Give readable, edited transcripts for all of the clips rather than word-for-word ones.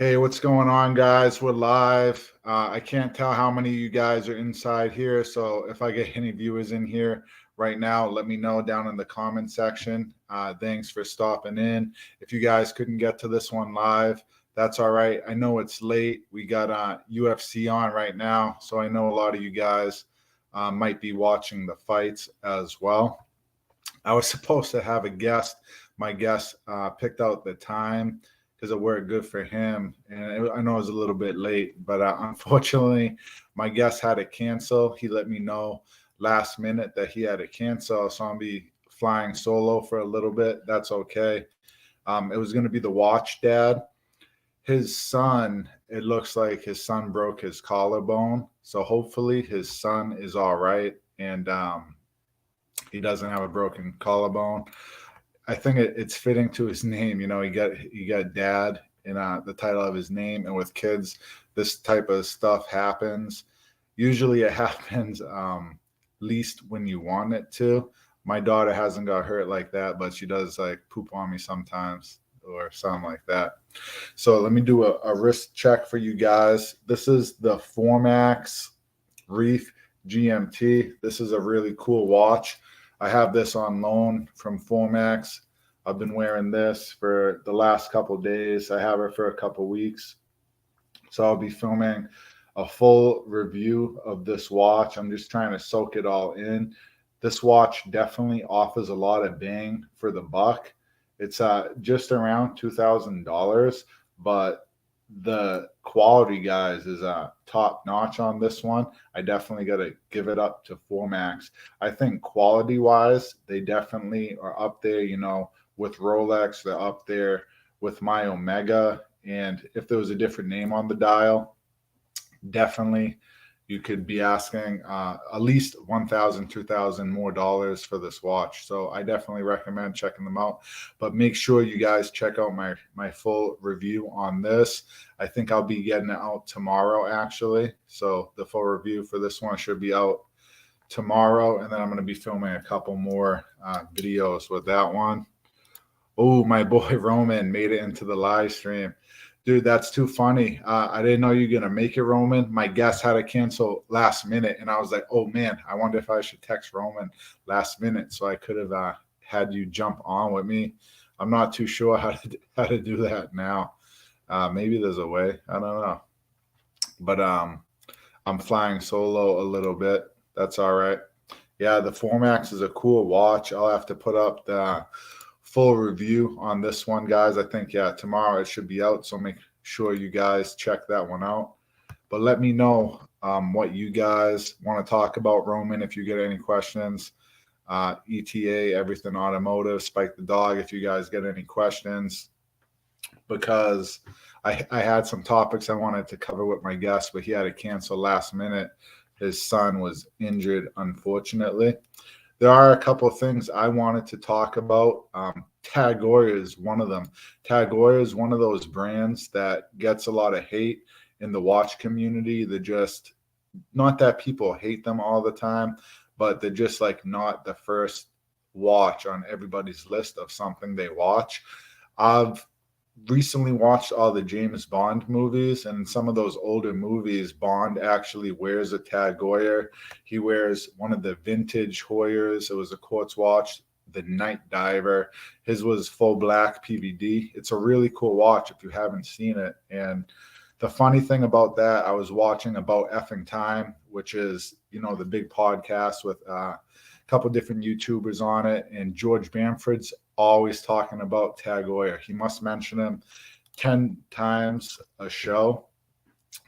Hey, what's going on, guys? We're live. I can't tell how many of you guys are inside here. So if I get any viewers in here right now, let me know down in the comment section. Thanks for stopping in. If you guys couldn't get to this one live, that's all right. I know it's late. We got UFC on right now. So I know a lot of you guys might be watching the fights as well. I was supposed to have a guest. My guest picked out the time because it worked good for him. And I know it was a little bit late, but unfortunately, my guest had to cancel. He let me know last minute that he had to cancel. So I'll be flying solo for a little bit. That's okay. It was going to be the watch dad. His son, it looks like his son broke his collarbone. So hopefully his son is all right. And he doesn't have a broken collarbone. I think it's fitting to his name. You know, he got dad in the title of his name, and with kids, this type of stuff happens. Usually, it happens least when you want it to. My daughter hasn't got hurt like that, but she does like poop on me sometimes or something like that. So let me do a wrist check for you guys. This is the Formex Reef GMT. This is a really cool watch. I have this on loan from Formex. I've been wearing this for the last couple of days. I have it for a couple of weeks. So I'll be filming a full review of this watch. I'm just trying to soak it all in. This watch definitely offers a lot of bang for the buck. It's just around $2,000, but the quality, guys, is top notch on this one. I definitely got to give it up to Formex. I think quality wise, they definitely are up there, you know, with Rolex. They're up there with my Omega. And if there was a different name on the dial, definitely you could be asking at least $1,000, $2,000 more dollars for this watch. So I definitely recommend checking them out. But make sure you guys check out my full review on this. I think I'll be getting it out tomorrow, actually. So the full review for this one should be out tomorrow, and then I'm going to be filming a couple more videos with that one. Oh, my boy Roman made it into the live stream. Dude, that's too funny. I didn't know you were going to make it, Roman. My guest had to cancel last minute, and I was like, oh, man, I wonder if I should text Roman last minute so I could have had you jump on with me. I'm not too sure how to do that now. Maybe there's a way. I don't know. But I'm flying solo a little bit. That's all right. Yeah, the Formax is a cool watch. I'll have to put up the full review on this one, guys. I think, yeah, tomorrow it should be out. So make sure you guys check that one out. But let me know what you guys want to talk about, Roman, if you get any questions. ETA, Everything Automotive, Spike the Dog, if you guys get any questions. Because I had some topics I wanted to cover with my guest, but he had to cancel last minute. His son was injured, unfortunately. There are a couple of things I wanted to talk about. Tag Heuer is one of them. Tag Heuer is one of those brands that gets a lot of hate in the watch community. They're just, not that people hate them all the time, but they're just like not the first watch on everybody's list of something they watch. I've recently watched all the James Bond movies, and in some of those older movies, Bond actually wears a Tag Heuer. He wears one of the vintage Heuers. It was a quartz watch, the Night Diver. His was full black PVD. It's a really cool watch if you haven't seen it. And the funny thing about that, I was watching About Effing Time, which is, you know, the big podcast with a couple different YouTubers on it, and George Bamford's always talking about Tag Heuer. He must mention him 10 times a show.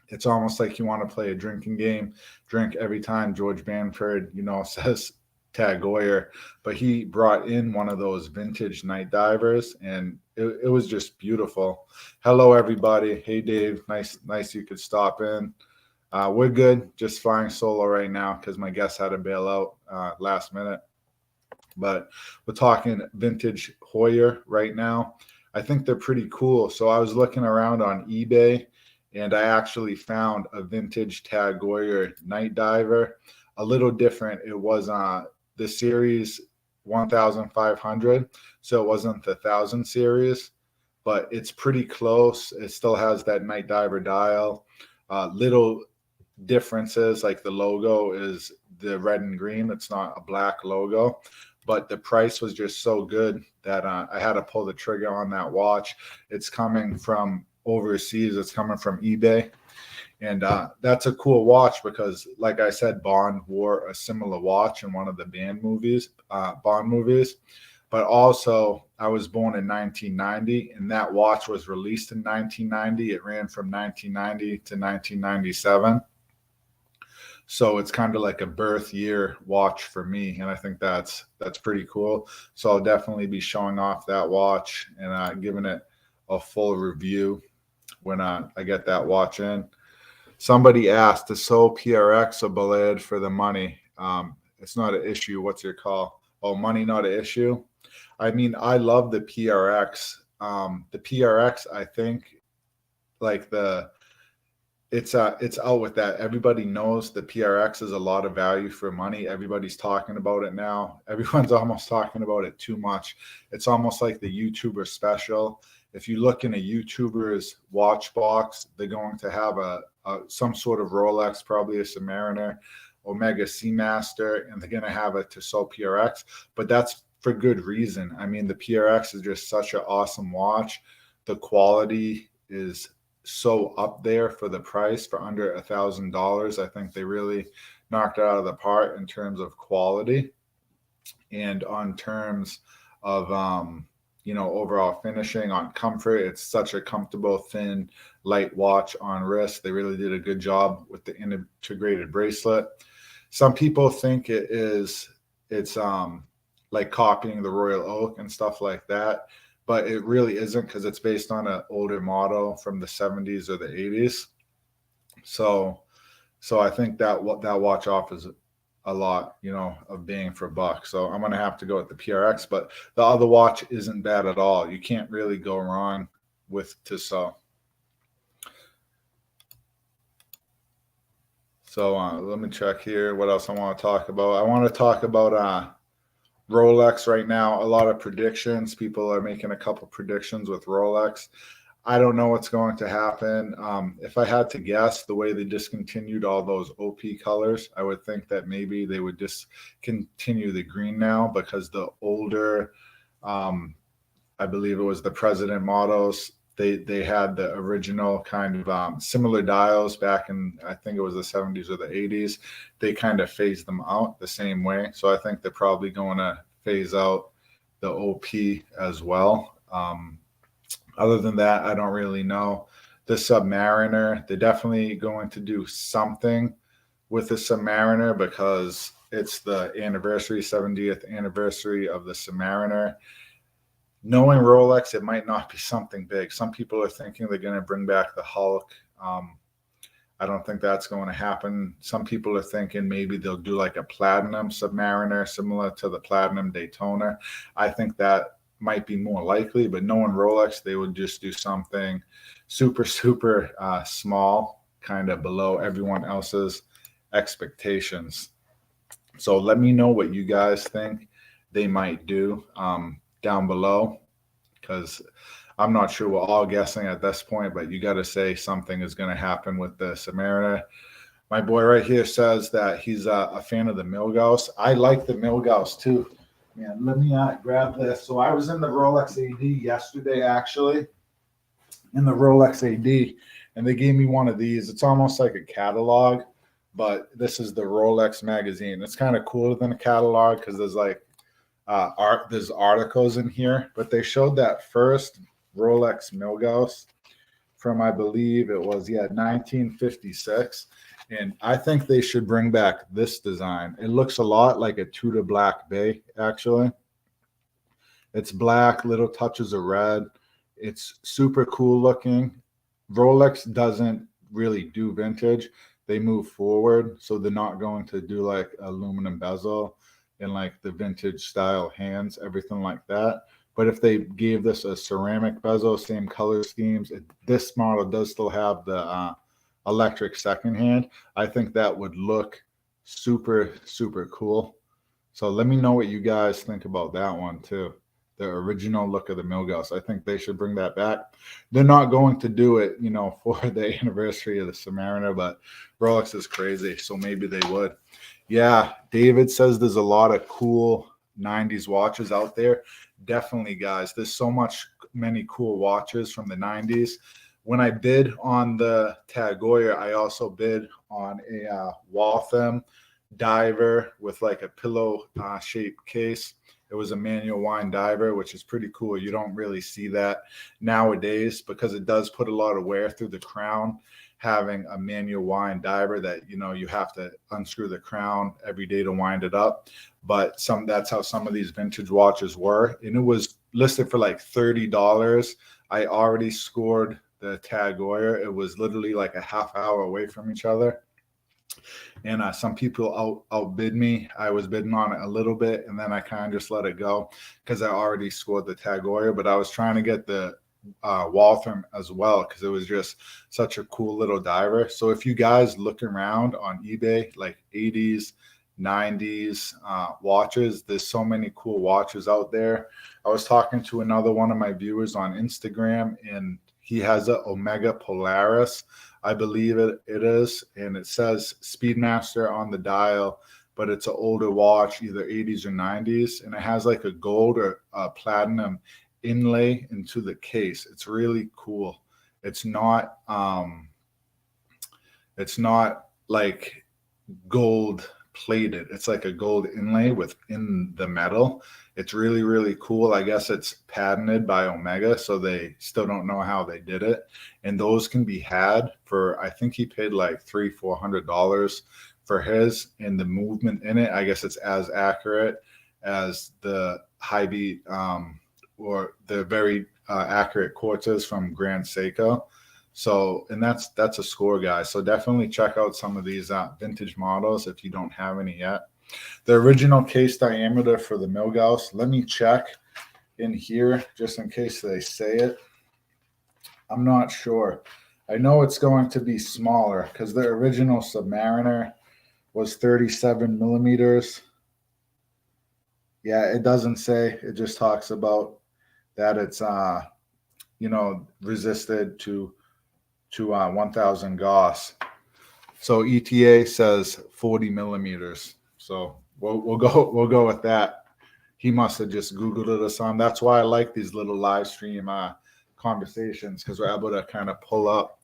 It's almost like you want to play a drinking game, drink every time George Bamford, you know, says Tag Heuer. But he brought in one of those vintage Night Divers, and it was just beautiful. Hello, everybody. Hey, Dave. Nice you could stop in. We're good. Just flying solo right now because my guest had to bail out last minute. But we're talking vintage Heuer right now. I think they're pretty cool. So I was looking around on eBay, and I actually found a vintage Tag Heuer Night Diver. A little different. It was the series 1500, so it wasn't the 1000 series. but it's pretty close. It still has that night diver dial. Little differences, like the logo is the red and green. It's not a black logo, but the price was just so good that I had to pull the trigger on that watch. It's coming from overseas. It's coming from eBay. And that's a cool watch because, like I said, Bond wore a similar watch in one of the Bond movies. But also, I was born in 1990, and that watch was released in 1990. It ran from 1990 to 1997. So it's kind of like a birth year watch for me, and I think that's pretty cool. So I'll definitely be showing off that watch and giving it a full review when I get that watch in. Somebody asked, is so PRX a Ballade for the money? It's not an issue. What's your call? Oh, money not an issue? I mean, I love the PRX. The PRX, I think, like it's out with that. Everybody knows the PRX is a lot of value for money. Everybody's talking about it now. Everyone's almost talking about it too much. It's almost like the YouTuber special. If you look in a YouTuber's watch box, they're going to have some sort of Rolex, probably a Submariner, Omega Seamaster, and they're going to have a Tissot PRX. But that's for good reason. I mean, the PRX is just such an awesome watch. The quality is so up there for the price, for under $1,000. I think they really knocked it out of the park in terms of quality and on terms of overall finishing, on comfort. It's such a comfortable, thin, light watch on wrist. They really did a good job with the integrated bracelet. Some people think it's like copying the Royal Oak and stuff like that, but it really isn't, because it's based on an older model from the 70s or the 80s. So I think that watch offers a lot, of bang for buck. So I'm going to have to go with the PRX, but the other watch isn't bad at all. You can't really go wrong with Tissot. So let me check here. What else I want to talk about? I want to talk about Rolex right now. A lot of predictions. People are making a couple predictions with Rolex. I don't know what's going to happen. If I had to guess, the way they discontinued all those OP colors, I would think that maybe they would discontinue the green now, because the older, I believe it was the President models, they had the original kind of similar dials back in, I think it was the 70s or the 80s. They kind of phased them out the same way. So I think they're probably going to phase out the OP as well. Other than that, I don't really know. The Submariner, they're definitely going to do something with the Submariner because it's the 70th anniversary of the Submariner. Knowing Rolex, it might not be something big. Some people are thinking they're going to bring back the Hulk. I don't think that's going to happen. Some people are thinking maybe they'll do like a platinum Submariner similar to the platinum Daytona. I think that might be more likely, but knowing Rolex, they would just do something super, super small, kind of below everyone else's expectations. So let me know what you guys think they might do down below, because I'm not sure. We're all guessing at this point, but you got to say something is going to happen with the Submariner. My boy right here says that he's a fan of the Milgauss. I like the Milgauss too. Man, let me grab this. So I was in the Rolex AD yesterday, actually, in the Rolex AD, and they gave me one of these. It's almost like a catalog, but this is the Rolex magazine. It's kind of cooler than a catalog because there's like there's articles in here, but they showed that first Rolex Milgauss from, I believe it was 1956. And I think they should bring back this design. It looks a lot like a Tudor Black Bay, actually. It's black, little touches of red. It's super cool looking. Rolex doesn't really do vintage. They move forward, so they're not going to do like aluminum bezel and like the vintage style hands, everything like that. But if they gave this a ceramic bezel, same color schemes, this model does still have the electric second hand. I think that would look super, super cool. So let me know what you guys think about that one too. the original look of the Milgauss. I think they should bring that back. They're not going to do it, for the anniversary of the Submariner, but Rolex is crazy, so maybe they would. Yeah, David says there's a lot of cool 90s watches out there. Definitely, guys. There's many cool watches from the 90s. When I bid on the Tag Heuer, I also bid on a Waltham diver with like a pillow shaped case. It was a manual wind diver, which is pretty cool. You don't really see that nowadays because it does put a lot of wear through the crown. Having a manual wind diver that you have to unscrew the crown every day to wind it up. But that's how some of these vintage watches were, and it was listed for like $30. I already scored the Tag Heuer. It was literally like a half hour away from each other. And some people outbid me. I was bidding on it a little bit, and then I kind of just let it go because I already scored the Tag Heuer. But I was trying to get the Waltham as well because it was just such a cool little diver. So if you guys look around on eBay, like 80s, 90s watches, there's so many cool watches out there. I was talking to another one of my viewers on Instagram, and he has a Omega Polaris, I believe it is, and it says Speedmaster on the dial, but it's an older watch, either 80s or 90s, and it has like a gold or platinum inlay into the case. It's really cool. It's not like gold plated. It's like a gold inlay within the metal. It's really, really cool. I guess it's patented by Omega, so they still don't know how they did it. And those can be had for, I think he paid like $300-400 for his, and the movement in it, I guess it's as accurate as the high beat or the very accurate quarters from Grand Seiko. So, and that's a score, guys. So definitely check out some of these vintage models if you don't have any yet. The original case diameter for the Milgauss, let me check in here just in case they say it. I'm not sure. I know it's going to be smaller because the original Submariner was 37 millimeters. Yeah, it doesn't say. It just talks about that it's resisted to 1,000 Gauss. So ETA says 40 millimeters. So we'll go with that. He must have just Googled it or something. That's why I like these little live stream conversations, because we're able to kind of pull up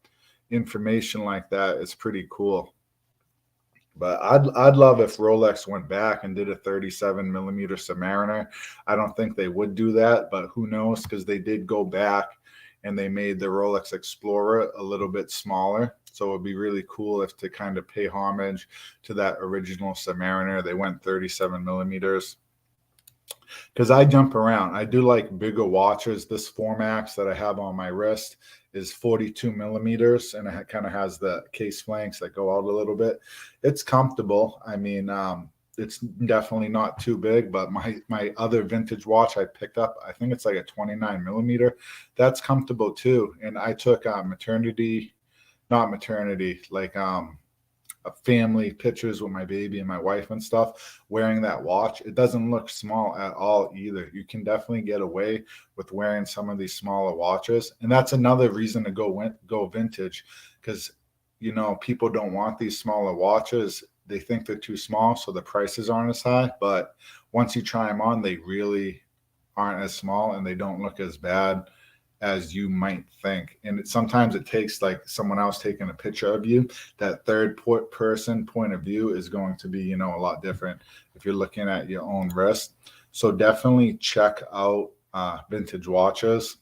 information like that. It's pretty cool. But I'd love if Rolex went back and did a 37 millimeter Submariner. I don't think they would do that, but who knows? Because they did go back and they made the Rolex Explorer a little bit smaller. So it would be really cool if, to kind of pay homage to that original Submariner, they went 37 millimeters. Because I jump around. I do like bigger watches. This Formex that I have on my wrist is 42 millimeters, and it kind of has the case flanks that go out a little bit. It's comfortable. I mean, it's definitely not too big, but my other vintage watch I picked up, I think it's like a 29 millimeter. That's comfortable too. And I took family pictures with my baby and my wife and stuff wearing that watch. It doesn't look small at all either. You can definitely get away with wearing some of these smaller watches, and that's another reason to go vintage, because people don't want these smaller watches. They think they're too small, so the prices aren't as high. But once you try them on, they really aren't as small, and they don't look as bad as you might think. And sometimes it takes like someone else taking a picture of you. That third person point of view is going to be, a lot different if you're looking at your own wrist. So definitely check out vintage watches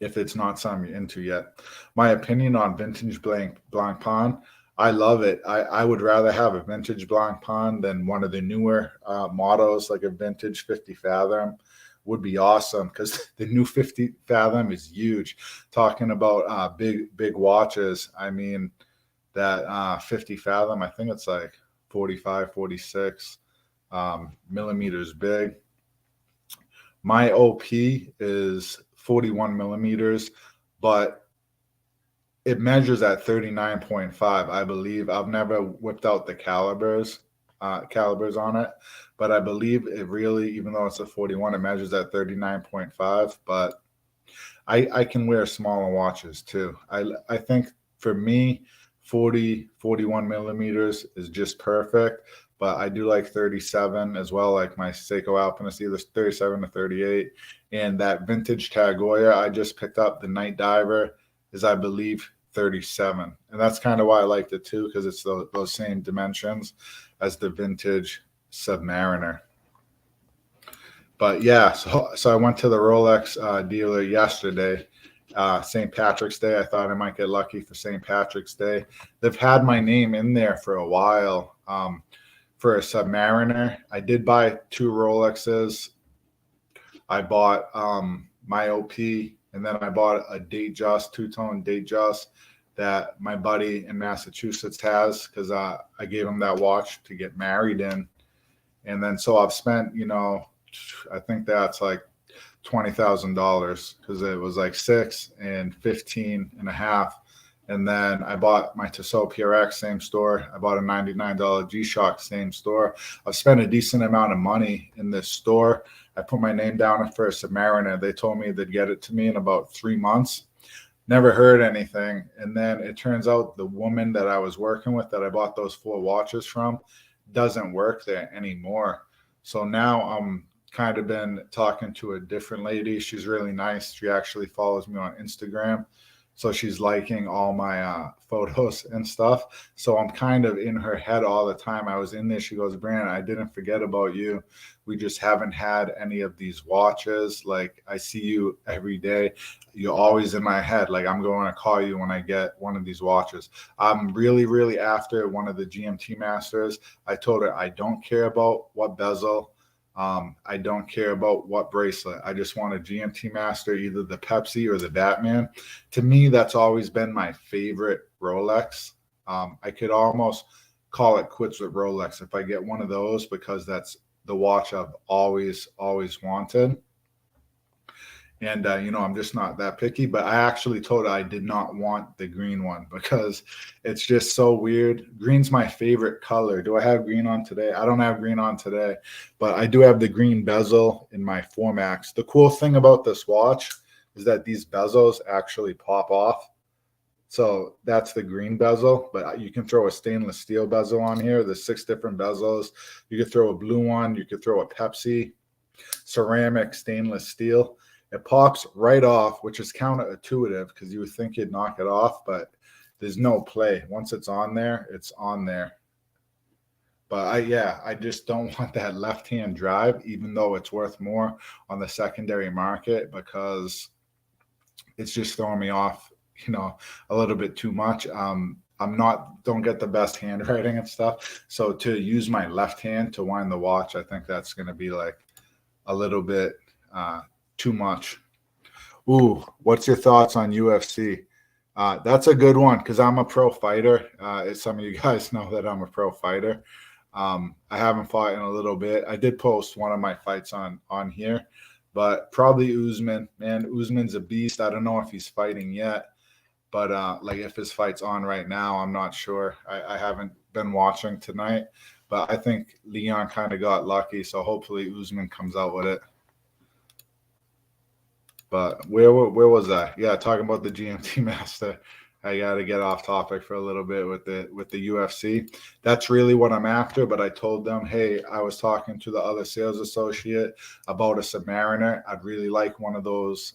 if it's not something you're into yet. My opinion on vintage Blancpain, I love it. I would rather have a vintage Blancpain than one of the newer models, like a vintage 50 Fathom. Would be awesome, because the new 50 Fathom is huge. Talking about big watches, I mean, that 50 Fathom, I think it's like 45, 46 millimeters big. My OP is 41 millimeters, but it measures at 39.5, I believe. I've never whipped out the calibers calibers on it, but I believe it really, even though it's a 41, it measures at 39.5. But I can wear smaller watches too. I think for me, 41 millimeters is just perfect. But I do like 37 as well, like my Seiko Alpinist, either 37 or 38. And that vintage Tag Heuer I just picked up, the Night Diver, is I believe 37. And that's kind of why I liked it too, because it's those same dimensions as the vintage Submariner. But yeah, so I went to the Rolex dealer yesterday, St. Patrick's Day. I thought I might get lucky for St. Patrick's Day. They've had my name in there for a while. For a Submariner, I did buy 2 Rolexes. I bought my OP, and then I bought a Datejust, two-tone Datejust that my buddy in Massachusetts has, because I gave him that watch to get married in. And then so I've spent, I think that's like $20,000, because it was like 6 and 15 and a half. And then I bought my Tissot PRX, same store. I bought a $99 G-Shock, same store. I've spent a decent amount of money in this store. I put my name down for a Submariner. They told me they'd get it to me in about 3 months. Never heard anything. And then it turns out the woman that I was working with, that I bought those 4 watches from, doesn't work there anymore. So now I'm kind of been talking to a different lady. She's really nice. She actually follows me on Instagram. So she's liking all my photos and stuff. So I'm kind of in her head all the time. I was in there. She goes, Brandon, I didn't forget about you. We just haven't had any of these watches. Like, I see you every day. You're always in my head. Like, I'm going to call you when I get one of these watches. I'm really, really after one of the GMT Masters. I told her I don't care about what bezel. I don't care about what bracelet. I just want a GMT Master, either the Pepsi or the Batman. To me, that's always been my favorite Rolex. I could almost call it quits with Rolex if I get one of those, because that's the watch I've always wanted. And, I'm just not that picky. But I actually told her I did not want the green one, because it's just so weird. Green's my favorite color. Do I have green on today? I don't have green on today, but I do have the green bezel in my Formex. The cool thing about this watch is that these bezels actually pop off. So that's the green bezel, but you can throw a stainless steel bezel on here. There's 6 different bezels. You could throw a blue one. You could throw a Pepsi, ceramic, stainless steel. It pops right off, which is counterintuitive, because you would think you'd knock it off, but there's no play. Once it's on there, it's on there. But I just don't want that left-hand drive, even though it's worth more on the secondary market, because it's just throwing me off, a little bit too much. Don't get the best handwriting and stuff. So to use my left hand to wind the watch, I think that's going to be like a little bit too much. Ooh, what's your thoughts on UFC? That's a good one, because I'm a pro fighter. As some of you guys know that I'm a pro fighter. I haven't fought in a little bit. I did post one of my fights on here, but probably Usman. Man, Usman's a beast. I don't know if he's fighting yet, but like if his fight's on right now, I'm not sure. I haven't been watching tonight, but I think Leon kind of got lucky. So hopefully Usman comes out with it. But where was I? Yeah, talking about the GMT Master. I got to get off topic for a little bit with the UFC. That's really what I'm after. But I told them, hey, I was talking to the other sales associate about a Submariner. I'd really like one of those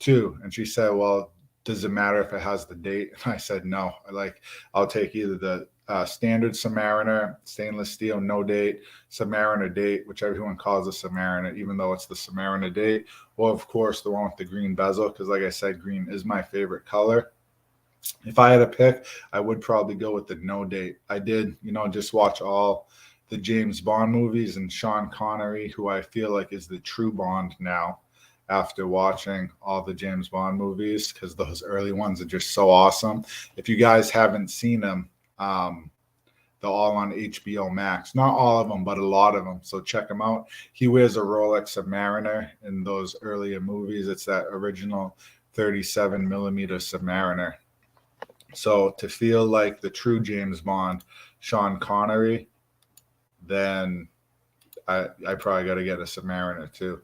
too. And she said, well, does it matter if it has the date? And I said, no. I'll take either the standard Submariner, stainless steel, no date, Submariner date, which everyone calls a Submariner, even though it's the Submariner date, or of course the one with the green bezel, because like I said, green is my favorite color. If I had to pick, I would probably go with the no date. I did, just watch all the James Bond movies, and Sean Connery, who I feel like is the true Bond now after watching all the James Bond movies, because those early ones are just so awesome. If you guys haven't seen them, they're all on HBO Max. Not all of them, but a lot of them. So check them out. He wears a Rolex Submariner in those earlier movies. It's that original 37 millimeter Submariner. So to feel like the true James Bond, Sean Connery, then I probably got to get a Submariner too.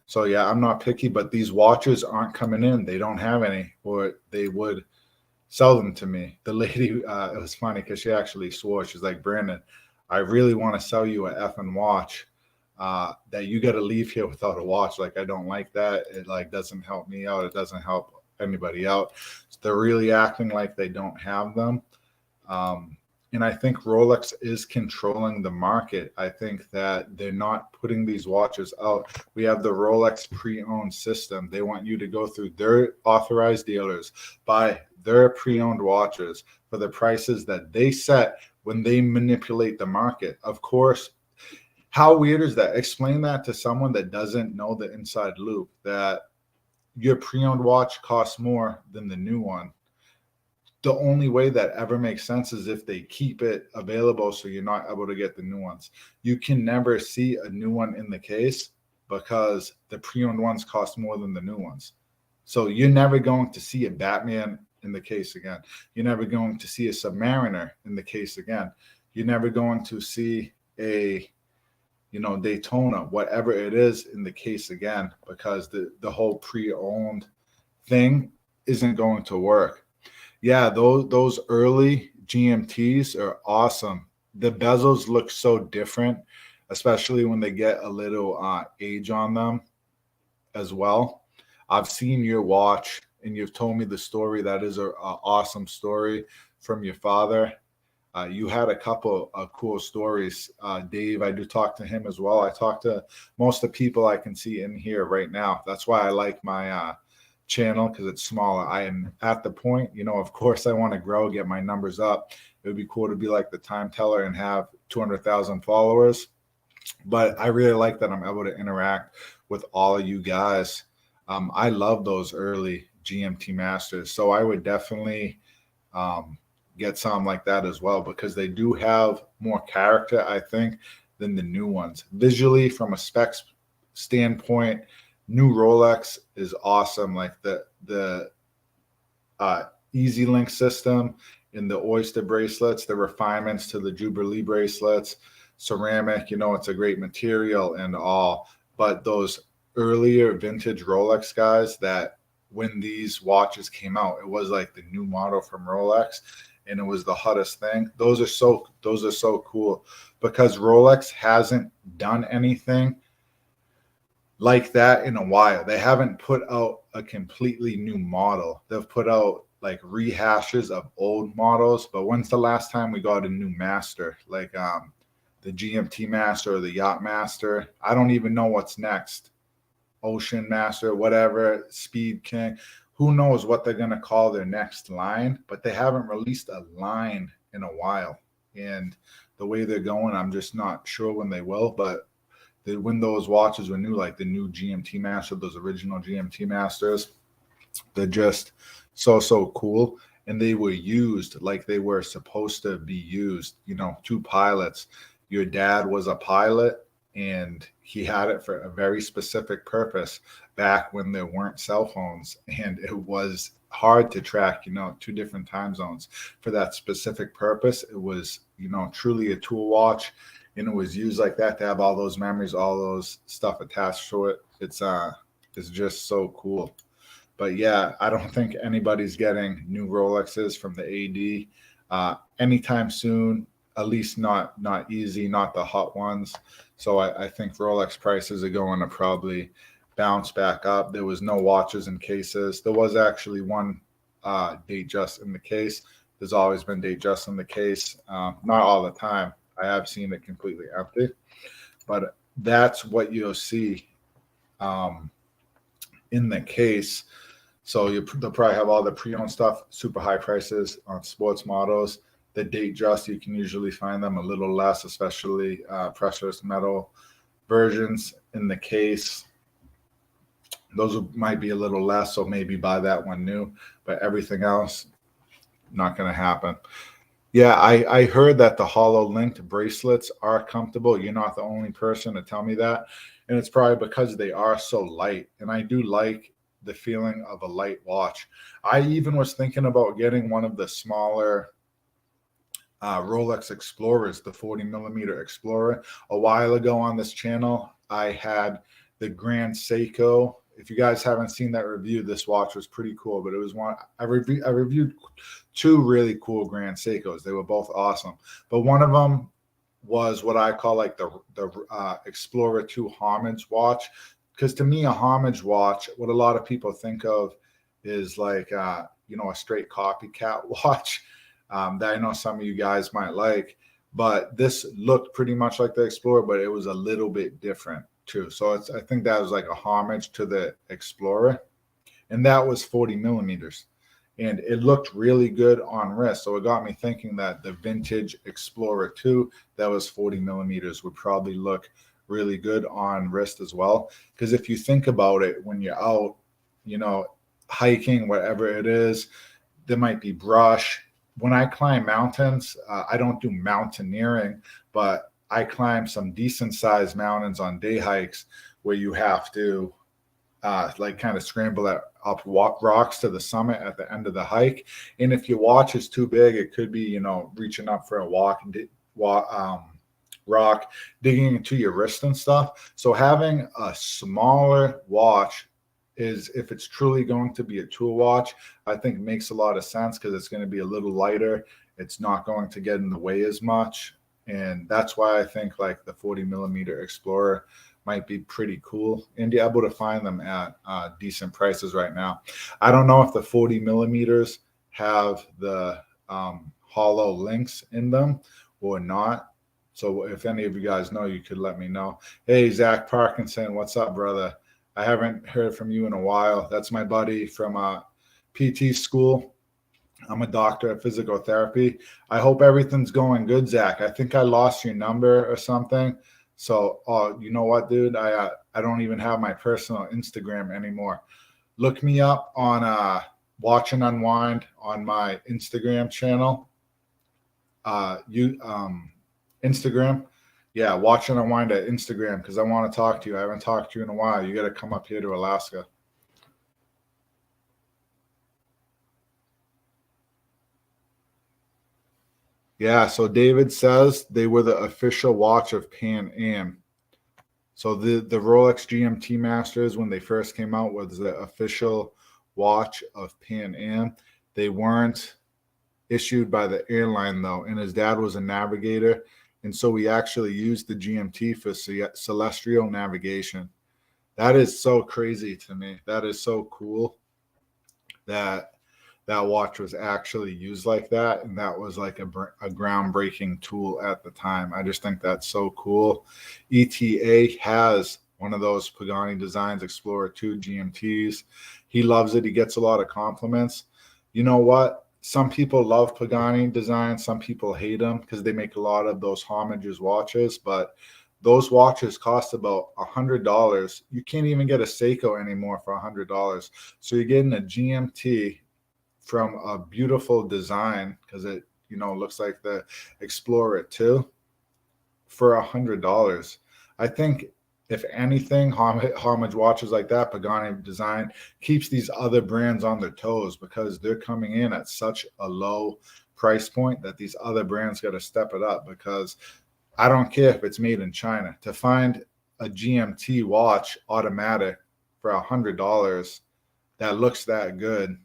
So yeah, I'm not picky, but these watches aren't coming in. They don't have any, or they would sell them to me. The lady, it was funny because she actually swore. She's like, Brandon, I really want to sell you a effing watch. That you got to leave here without a watch. Like, I don't like that. It like doesn't help me out. It doesn't help anybody out. So they're really acting like they don't have them. And I think Rolex is controlling the market. I think that they're not putting these watches out. We have the Rolex pre-owned system. They want you to go through their authorized dealers, buy their pre-owned watches for the prices that they set when they manipulate the market. Of course, how weird is that? Explain that to someone that doesn't know the inside loop, that your pre-owned watch costs more than the new one. The only way that ever makes sense is if they keep it available so you're not able to get the new ones. You can never see a new one in the case because the pre-owned ones cost more than the new ones. So you're never going to see a Batman in the case again. You're never going to see a Submariner in the case again. You're never going to see a Daytona, whatever it is, in the case again, because the whole pre-owned thing isn't going to work. Yeah, those early GMTs are awesome. The bezels look so different, especially when they get a little age on them as well. I've seen your watch, and you've told me the story. That is a awesome story from your father. You had a couple of cool stories. Dave, I do talk to him as well. I talk to most of the people I can see in here right now. That's why I like my channel, because it's smaller. I am at the point, of course I want to grow, get my numbers up. It would be cool to be like the time teller and have 200,000 followers. But I really like that I'm able to interact with all of you guys. I love those early GMT Masters. So I would definitely get some like that as well, because they do have more character, I think, than the new ones. Visually, from a specs standpoint, new Rolex is awesome. Like the Easy Link system in the Oyster bracelets, the refinements to the Jubilee bracelets, ceramic, it's a great material and all. But those earlier vintage Rolex guys, that when these watches came out, it was like the new model from Rolex, and it was the hottest thing. Those are so cool, because Rolex hasn't done anything like that in a while. They haven't put out a completely new model. They've put out like rehashes of old models. But when's the last time we got a new master, like the GMT Master or the Yacht Master? I don't even know what's next. Ocean Master, whatever, Speed King. Who knows what they're going to call their next line, but they haven't released a line in a while. And the way they're going, I'm just not sure when they will. But when those watches were new, like the new GMT Master, those original GMT Masters, they're just so cool. And they were used like they were supposed to be used. Two pilots. Your dad was a pilot, and he had it for a very specific purpose back when there weren't cell phones, and it was hard to track, two different time zones for that specific purpose. It was, truly a tool watch, and it was used like that to have all those memories, all those stuff attached to it. It's just so cool. But yeah, I don't think anybody's getting new Rolexes from the AD anytime soon. At least not easy, not the hot ones. So I think Rolex prices are going to probably bounce back up. There was no watches in cases. There was actually one Datejust in the case. There's always been Datejust in the case. Not all the time. I have seen it completely empty. But that's what you'll see in the case. So they'll probably have all the pre-owned stuff, super high prices on sports models. The Datejust, you can usually find them a little less, especially precious metal versions in the case. Those might be a little less, so maybe buy that one new. But everything else, not going to happen. Yeah, I heard that the hollow linked bracelets are comfortable. You're not the only person to tell me that. And it's probably because they are so light. And I do like the feeling of a light watch. I even was thinking about getting one of the smaller Rolex Explorers, the 40 millimeter Explorer. A while ago on this channel, I had the Grand Seiko. If you guys haven't seen that review, this watch was pretty cool, but it was one I reviewed two really cool Grand Seikos. They were both awesome, but one of them was what I call like the Explorer 2 homage watch. Because to me, a homage watch, what a lot of people think of is like you know, a straight copycat watch that I know some of you guys might like. But this looked pretty much like the Explorer, but it was a little bit different too. So I think that was like a homage to the Explorer, and that was 40 millimeters, and it looked really good on wrist. So it got me thinking that the vintage Explorer 2 that was 40 millimeters would probably look really good on wrist as well. Because if you think about it, when you're out, you know, hiking, whatever it is, there might be brush. When I climb mountains, I don't do mountaineering, but I climb some decent sized mountains on day hikes where you have to like kind of scramble up rocks to the summit at the end of the hike. And if your watch is too big, it could be, you know, reaching up for a rock, digging into your wrist and stuff. So having a smaller watch is, if it's truly going to be a tool watch, I think makes a lot of sense because it's going to be a little lighter. It's not going to get in the way as much. And that's why I think like the 40 millimeter Explorer might be pretty cool, and you're able to find them at decent prices right now. I don't know if the 40 millimeters have the hollow links in them or not. So if any of you guys know, you could let me know. Hey, Zach Parkinson, what's up, brother? I haven't heard from you in a while. That's my buddy from PT school. I'm a doctor of physical therapy. I hope everything's going good, Zach. I think I lost your number or something. So, you know what, dude? I don't even have my personal Instagram anymore. Look me up on Watch and Unwind on my Instagram channel. Instagram. Yeah, Watch and Unwind at Instagram, because I want to talk to you. I haven't talked to you in a while. You got to come up here to Alaska. Yeah, so David says they were the official watch of Pan Am. So the Rolex GMT Masters, when they first came out, was the official watch of Pan Am. They weren't issued by the airline though, and his dad was a navigator, and so we actually used the GMT for celestial navigation. That is so crazy to me. That is so cool that that watch was actually used like that, and that was like a groundbreaking tool at the time. I just think that's so cool. ETA has one of those Pagani Designs Explorer 2 GMTs. He loves it. He gets a lot of compliments. You know what? Some people love Pagani Design. Some people hate them because they make a lot of those homages watches, but those watches cost about $100. You can't even get a Seiko anymore for $100. So you're getting a GMT from a beautiful design, because it, you know, looks like the Explorer 2 for $100. I think if anything, homage watches like that, Pagani Design, keeps these other brands on their toes, because they're coming in at such a low price point that these other brands got to step it up. Because I don't care if it's made in China, to find a GMT watch automatic for $100 that looks that good,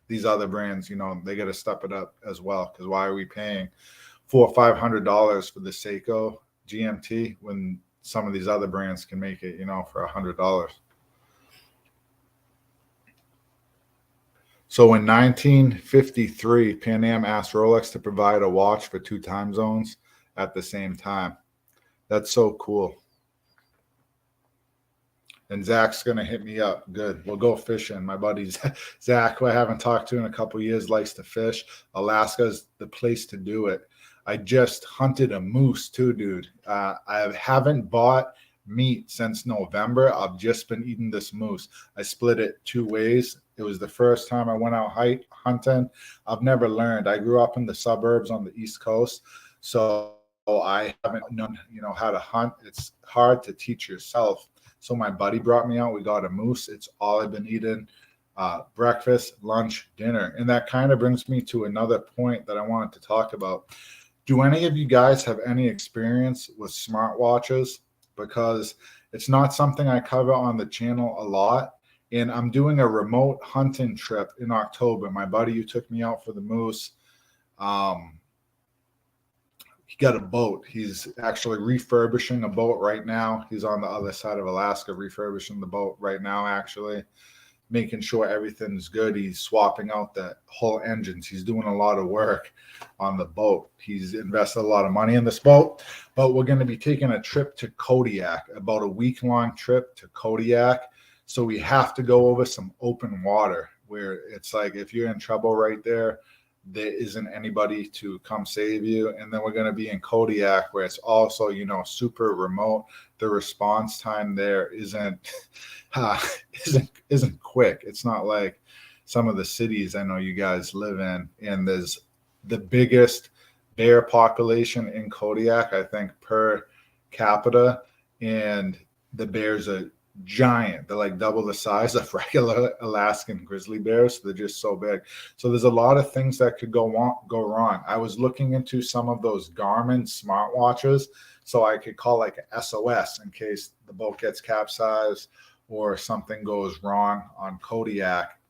these other brands, you know, they got to step it up as well. Because why are we paying $400 or $500 for the Seiko GMT when some of these other brands can make it, you know, for $100? So in 1953, Pan Am asked Rolex to provide a watch for 2 time zones at the same time. That's so cool. And Zach's going to hit me up. Good. We'll go fishing. My buddy Zach, who I haven't talked to in a couple of years, likes to fish. Alaska's the place to do it. I just hunted a moose too, dude. I haven't bought meat since November. I've just been eating this moose. I split it 2 ways. It was the first time I went out hunting. I've never learned. I grew up in the suburbs on the East Coast, so I haven't known, you know, how to hunt. It's hard to teach yourself. So my buddy brought me out. We got a moose. It's all I've been eating, breakfast, lunch, dinner. And that kind of brings me to another point that I wanted to talk about. Do any of you guys have any experience with smartwatches? Because it's not something I cover on the channel a lot. And I'm doing a remote hunting trip in October. My buddy who took me out for the moose, he got a boat. He's actually refurbishing a boat right now. He's on the other side of Alaska refurbishing the boat right now, actually, making sure everything's good. He's swapping out the whole engines. He's doing a lot of work on the boat. He's invested a lot of money in this boat, but we're going to be taking a trip to Kodiak, about a week-long trip to Kodiak. So we have to go over some open water where it's like if you're in trouble right there, there isn't anybody to come save you. And then we're going to be in Kodiak where it's also, super remote. The response time there isn't quick. It's not like some of the cities I know you guys live in. And there's the biggest bear population in Kodiak, I think, per capita. And the bears are giant. They're like double the size of regular Alaskan grizzly bears. They're just so big. So there's a lot of things that could go wrong. I was looking into some of those Garmin smartwatches so I could call like a SOS in case the boat gets capsized or something goes wrong on Kodiak.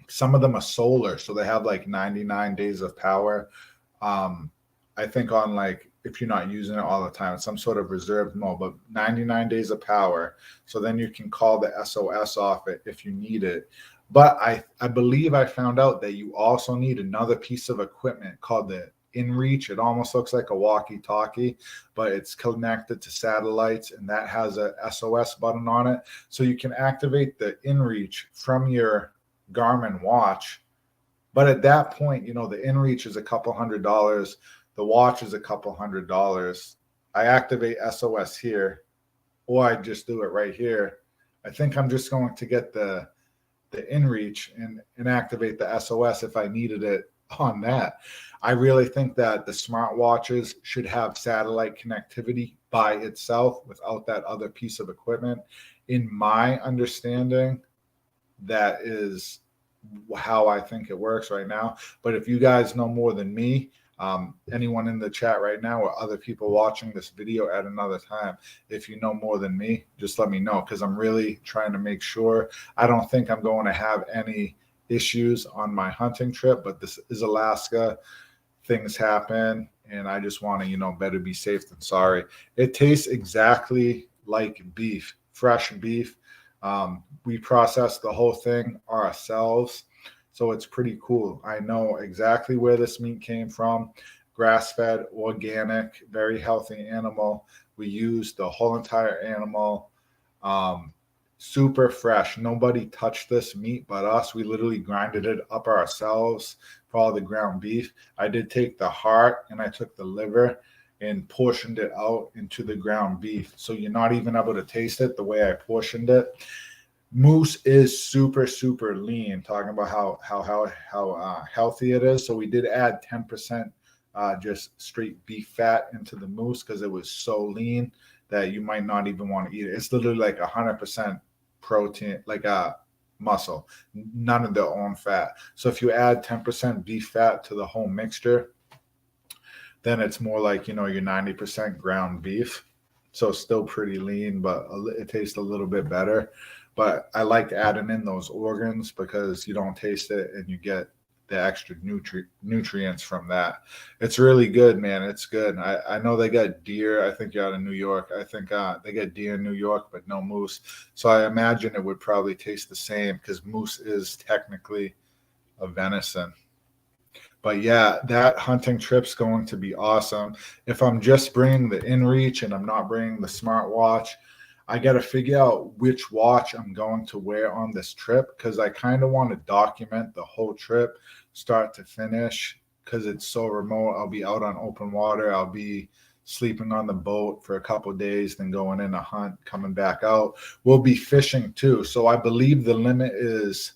Some of them are solar, so they have like 99 days of power. I think on like, if you're not using it all the time, it's some sort of reserved mode, but 99 days of power. So then you can call the SOS off it if you need it. But I believe I found out that you also need another piece of equipment called the InReach. It almost looks like a walkie-talkie, but it's connected to satellites, and that has a SOS button on it. So you can activate the InReach from your Garmin watch. But at that point, the InReach is a couple $100. The watch is a couple $100. I activate SOS here, or I just do it right here. I think I'm just going to get the InReach and activate the SOS if I needed it on that. I really think that the smartwatches should have satellite connectivity by itself without that other piece of equipment. In my understanding, that is how I think it works right now. But if you guys know more than me, anyone in the chat right now or other people watching this video at another time, if you know more than me, just let me know, because I'm really trying to make sure. I don't think I'm going to have any issues on my hunting trip, but this is Alaska. Things happen, and I just want to, better be safe than sorry. It tastes exactly like beef, fresh beef. We process the whole thing ourselves. So it's pretty cool. I know exactly where this meat came from. Grass-fed, organic, very healthy animal. We used the whole entire animal. Super fresh. Nobody touched this meat but us. We literally grinded it up ourselves for all the ground beef. I did take the heart and I took the liver and portioned it out into the ground beef. So you're not even able to taste it the way I portioned it. Moose is super, super lean, talking about how healthy it is. So we did add 10% just straight beef fat into the moose because it was so lean that you might not even want to eat it. It's literally like 100% protein, like a muscle, none of their own fat. So if you add 10% beef fat to the whole mixture, then it's more like, your 90% ground beef. So still pretty lean, but it tastes a little bit better. But I like adding in those organs because you don't taste it and you get the extra nutrients from that. It's really good, man. It's good. I know they got deer. I think you're out of New York. I think they got deer in New York, but no moose. So I imagine it would probably taste the same because moose is technically a venison. But yeah, that hunting trip's going to be awesome. If I'm just bringing the InReach and I'm not bringing the smartwatch, I got to figure out which watch I'm going to wear on this trip because I kind of want to document the whole trip, start to finish, because it's so remote. I'll be out on open water. I'll be sleeping on the boat for a couple of days, then going in a hunt, coming back out. We'll be fishing too. So I believe the limit is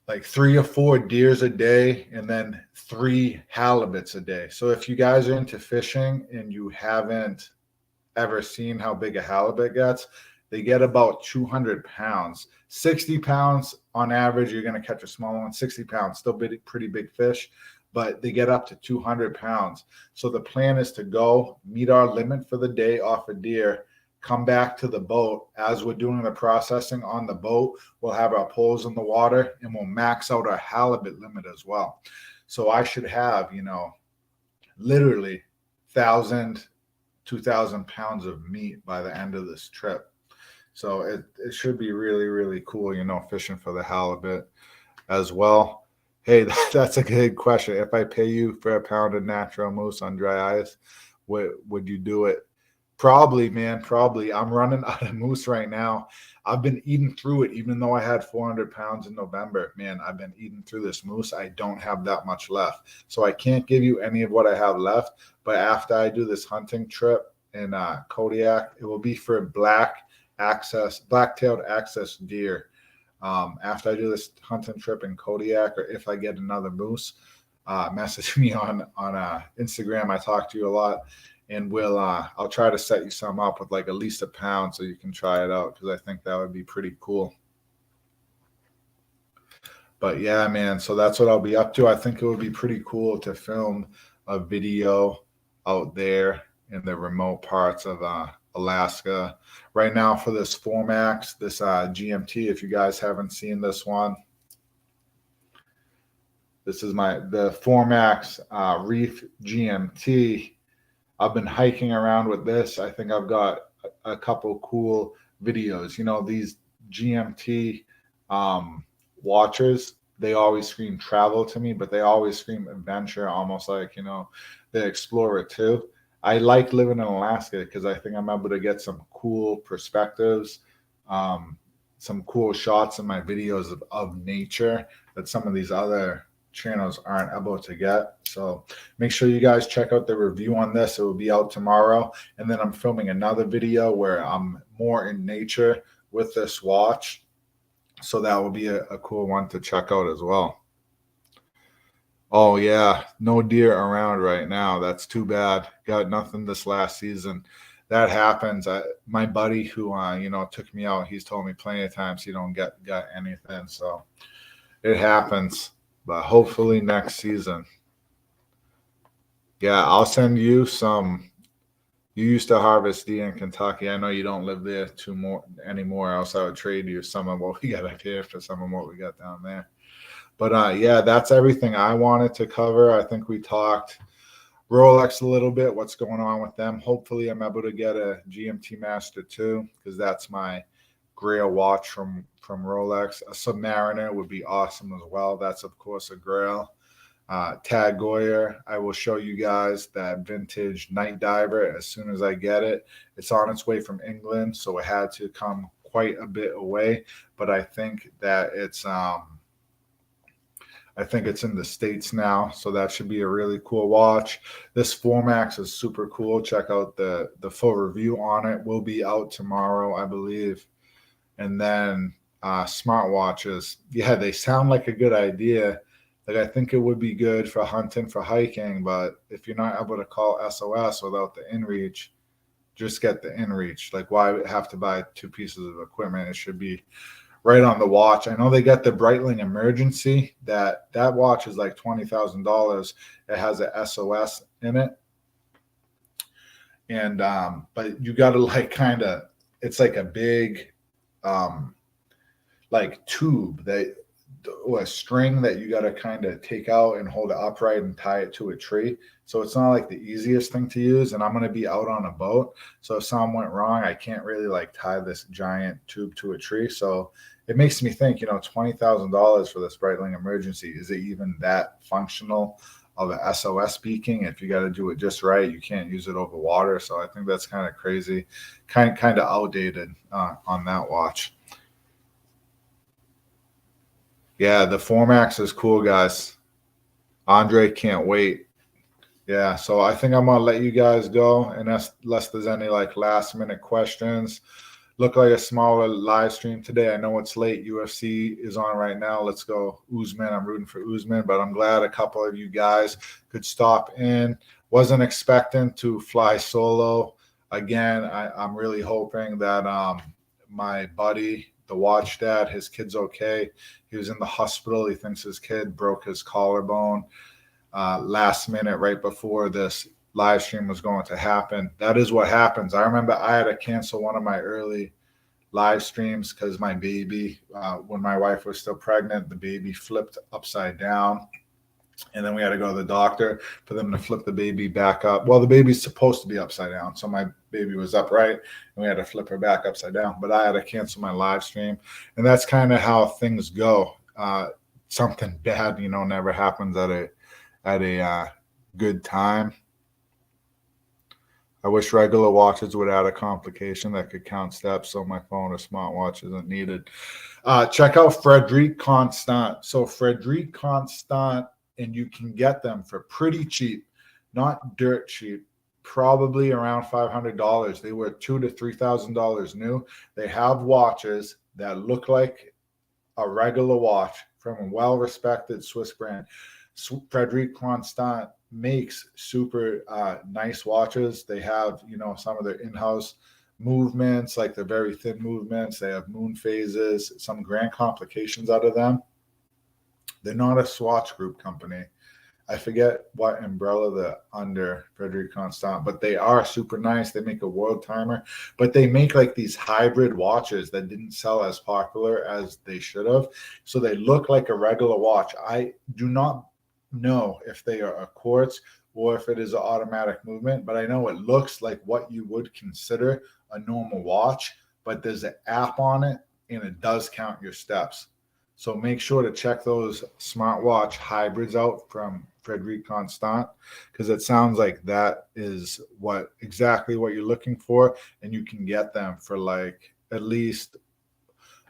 like 3 or 4 deers a day and then 3 halibuts a day. So if you guys are into fishing and you haven't ever seen how big a halibut gets, they get about 200 pounds. 60 pounds on average, you're going to catch a small one. 60 pounds, still pretty big fish. but they get up to 200 pounds. So the plan is to go meet our limit for the day off a deer, come back to the boat. As we're doing the processing on the boat, we'll have our poles in the water and we'll max out our halibut limit as well. So I should have, literally 1,000, 2,000 pounds of meat by the end of this trip. So it should be really, really cool, fishing for the halibut as well. Hey, that's a good question. If I pay you for a pound of natural moose on dry ice, would you do it? Probably, man. Probably. I'm running out of moose right now. I've been eating through it, even though I had 400 pounds in November. Man, I've been eating through this moose. I don't have that much left. So I can't give you any of what I have left. But after I do this hunting trip in Kodiak, it will be for black-tailed access deer. After I do this hunting trip in Kodiak, or if I get another moose, message me on Instagram. I talk to you a lot. And I'll try to set you some up with like at least a pound so you can try it out, because I think that would be pretty cool. But yeah, man, so that's what I'll be up to. I think it would be pretty cool to film a video out there in the remote parts of Alaska. Right now for this Formex, this GMT, if you guys haven't seen this one, this is the Formex Reef GMT. I've been hiking around with this. I think I've got a couple cool videos. These GMT watchers, they always scream travel to me, but they always scream adventure, almost like, the Explorer 2. I like living in Alaska because I think I'm able to get some cool perspectives, some cool shots in my videos of nature that some of these other channels aren't able to get. So make sure you guys check out the review on this. It will be out tomorrow. And then I'm filming another video where I'm more in nature with this watch. So that will be a cool one to check out as well. Oh yeah, no deer around right now. That's too bad. Got nothing this last season. That happens. My buddy who took me out, he's told me plenty of times he don't got anything. So it happens. But hopefully next season. Yeah, I'll send you some. You used to harvest deer in Kentucky. I know you don't live there anymore. Else I would trade you some of what we got up here for some of what we got down there. But yeah, that's everything I wanted to cover. I think we talked Rolex a little bit, what's going on with them. Hopefully I'm able to get a GMT Master 2, because that's my Grail watch from Rolex. A Submariner would be awesome as well. That's of course a Grail. Tag Heuer, I will show you guys that vintage night diver as soon as I get it. It's on its way from England, so it had to come quite a bit away, but I think that it's in the States now, so that should be a really cool watch. This Formex is super cool. Check out the full review on it. Will be out tomorrow, I believe. And then smartwatches. Yeah, they sound like a good idea. Like, I think it would be good for hunting, for hiking, but if you're not able to call SOS without the inReach, just get the inReach. Like, why have to buy two pieces of equipment? It should be right on the watch. I know they got the Breitling Emergency. That watch is like $20,000. It has a SOS in it. And but you got to like kind of, it's like a big like tube or a string that you got to kind of take out and hold it upright and tie it to a tree. So it's not like the easiest thing to use. And I'm going to be out on a boat, so if something went wrong, I can't really like tie this giant tube to a tree. So it makes me think, $20,000 for this Breitling Emergency, is it even that functional of an SOS beacon? If you got to do it just right, you can't use it over water. So I think that's kind of crazy, kind of outdated on that watch. Yeah, the Formex is cool, guys. Andre can't wait. Yeah, so I think I'm gonna let you guys go, and unless there's any like last minute questions. Look like a smaller live stream today. I know it's late. UFC is on right now. Let's go Usman. I'm rooting for Usman, but I'm glad a couple of you guys could stop in. Wasn't expecting to fly solo again. I'm really hoping that my buddy, the watch dad, his kid's okay. He was in the hospital. He thinks his kid broke his collarbone. last minute right before this live stream was going to happen. That is what happens. I remember I had to cancel one of my early live streams because my baby, when my wife was still pregnant, the baby flipped upside down. And then we had to go to the doctor for them to flip the baby back up. Well, the baby's supposed to be upside down. So my baby was upright and we had to flip her back upside down. But I had to cancel my live stream. And that's kind of how things go. Something bad, never happens at a good time. I wish regular watches would add a complication that could count steps so my phone or smartwatch isn't needed. Check out Frederic Constant. So Frederic Constant, and you can get them for pretty cheap, not dirt cheap, probably around $500. They were $2,000 to $3,000 new. They have watches that look like a regular watch from a well-respected Swiss brand. Frederic Constant makes super nice watches. They have, some of their in-house movements, like the very thin movements. They have moon phases, some grand complications out of them. They're not a Swatch Group company. I forget what umbrella they're under, Frederic Constant, but they are super nice. They make a world timer, but they make like these hybrid watches that didn't sell as popular as they should have. So they look like a regular watch. I do not know if they are a quartz or if it is an automatic movement, but I know it looks like what you would consider a normal watch, but there's an app on it and it does count your steps. So make sure to check those smartwatch hybrids out from Frederic Constant, because it sounds like that is exactly what you're looking for, and you can get them for like at least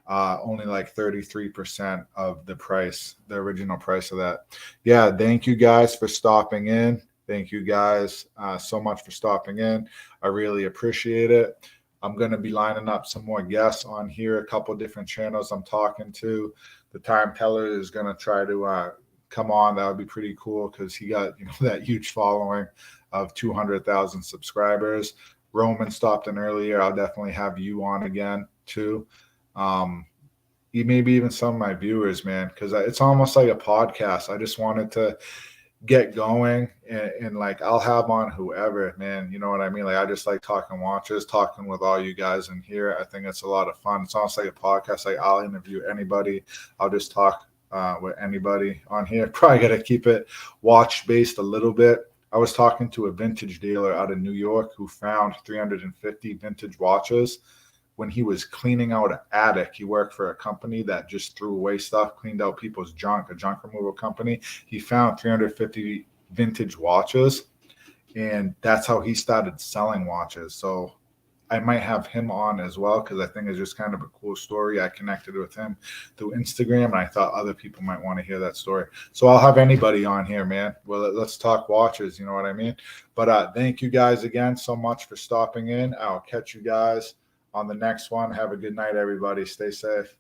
only like 33% of the price, the original price of that. Yeah, thank you guys for stopping in. Thank you guys so much for stopping in. I really appreciate it. I'm going to be lining up some more guests on here, a couple different channels I'm talking to. The Time Teller is going to try to come on. That would be pretty cool because he got that huge following of 200,000 subscribers. Roman stopped in earlier. I'll definitely have you on again too. Maybe even some of my viewers, man, because it's almost like a podcast. I just wanted to get going and like I'll have on whoever, man, you know what I mean? Like I just like talking watches, talking with all you guys in here. I think it's a lot of fun. It's almost like a podcast. Like I'll interview anybody. I'll just talk with anybody on here. Probably got to keep it watch based a little bit. I was talking to a vintage dealer out of New York who found 350 vintage watches when he was cleaning out an attic. He worked for a company that just threw away stuff, cleaned out people's junk, a junk removal company. He found 350 vintage watches, and that's how he started selling watches. So I might have him on as well because I think it's just kind of a cool story. I connected with him through Instagram, and I thought other people might want to hear that story. So I'll have anybody on here, man. Well, let's talk watches, you know what I mean? But thank you guys again so much for stopping in. I'll catch you guys on the next one. Have a good night, everybody. Stay safe.